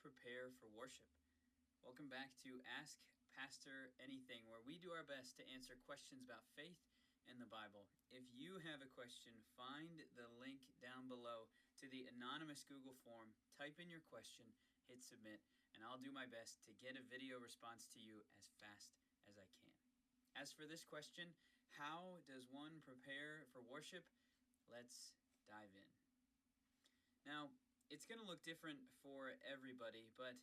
prepare for worship? Welcome back to Ask Pastor Anything, where we do our best to answer questions about faith and the Bible. If you have a question, find the link down below to the anonymous Google form, type in your question, hit submit, and I'll do my best to get a video response to you as fast as I can. As for this question, how does one prepare for worship? Let's dive in. Now, it's going to look different for everybody, but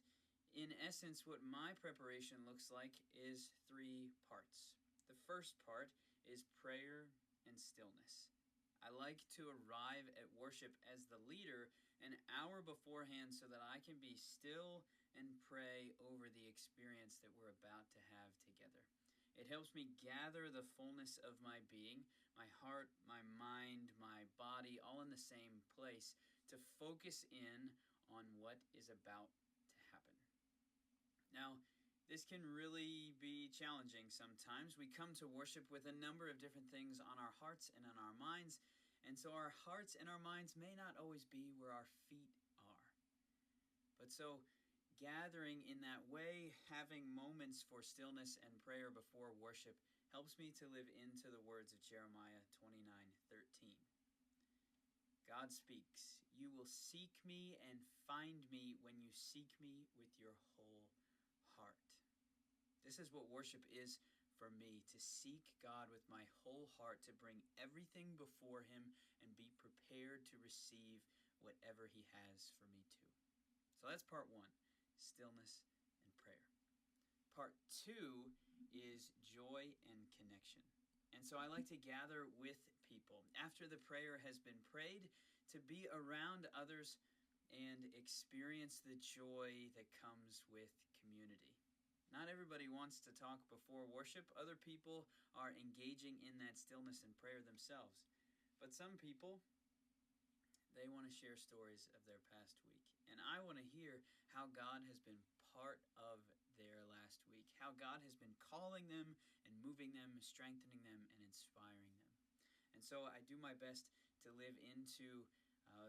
in essence, what my preparation looks like is 3 parts. The first part is prayer and stillness. I like to arrive at worship as the leader an hour beforehand so that I can be still and pray over the experience that we're about to have together. It helps me gather the fullness of my being, my heart, my mind, my body, all in the same place, to focus in on what is about to happen. Now, this can really be challenging sometimes. We come to worship with a number of different things on our hearts and on our minds, and so our hearts and our minds may not always be where our feet are. But so, gathering in that way, having moments for stillness and prayer before worship, helps me to live into the words of Jeremiah 29:13. God speaks, "You will seek me and find me when you seek me with your whole heart." This is what worship is for me, to seek God with my whole heart, to bring everything before Him and be prepared to receive whatever He has for me too. So that's part 1. Stillness and prayer. Part 2 is joy and connection. And so I like to gather with people after the prayer has been prayed, to be around others and experience the joy that comes with community. Not everybody wants to talk before worship. Other people are engaging in that stillness and prayer themselves. But some people, they want to share stories of their past week. And I want to hear how God has been part of their last week, how God has been calling them and moving them, strengthening them, and inspiring them. And so I do my best to live into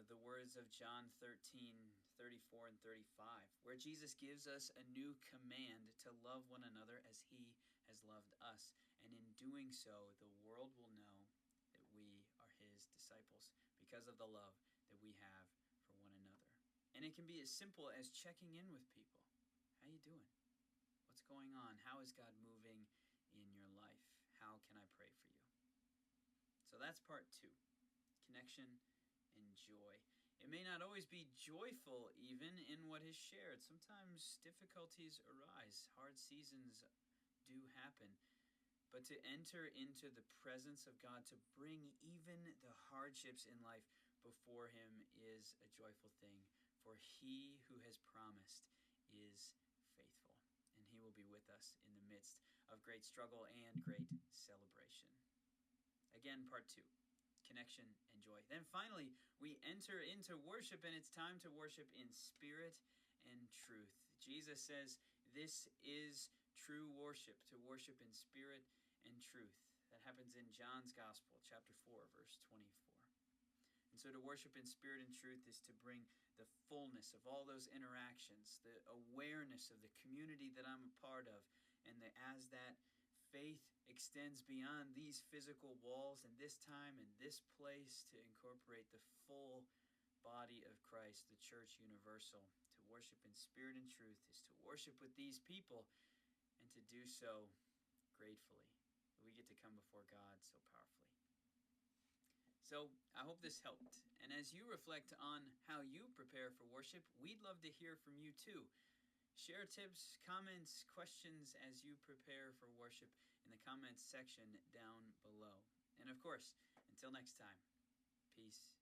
the words of John 13:34 and 35, where Jesus gives us a new command to love one another as He has loved us. And in doing so, the world will know that we are His disciples because of the love that we have for one another. And it can be as simple as checking in with people. How you doing? What's going on? How is God moving in your life? How can I pray for you? So that's part 2, connection and joy. It may not always be joyful even in what is shared. Sometimes difficulties arise. Hard seasons do happen. But to enter into the presence of God, to bring even the hardships in life before Him, is a joyful thing. For He who has promised is faithful, and He will be with us in the midst of great struggle and great celebration. Again, part 2, connection and joy. Then finally, we enter into worship, and it's time to worship in spirit and truth. Jesus says this is true worship, to worship in spirit and truth. That happens in John's Gospel, chapter 4, verse 24. And so to worship in spirit and truth is to bring the fullness of all those interactions, the awareness of the community that I'm a part of, and as that faith extends beyond these physical walls and this time and this place, to incorporate the full body of Christ, the church universal. To worship in spirit and truth is to worship with these people, and to do so gratefully. We get to come before God so powerfully. So I hope this helped. And as you reflect on how you prepare for worship, we'd love to hear from you too. Share tips, comments, questions as you prepare for worship in the comments section down below. And of course, until next time, peace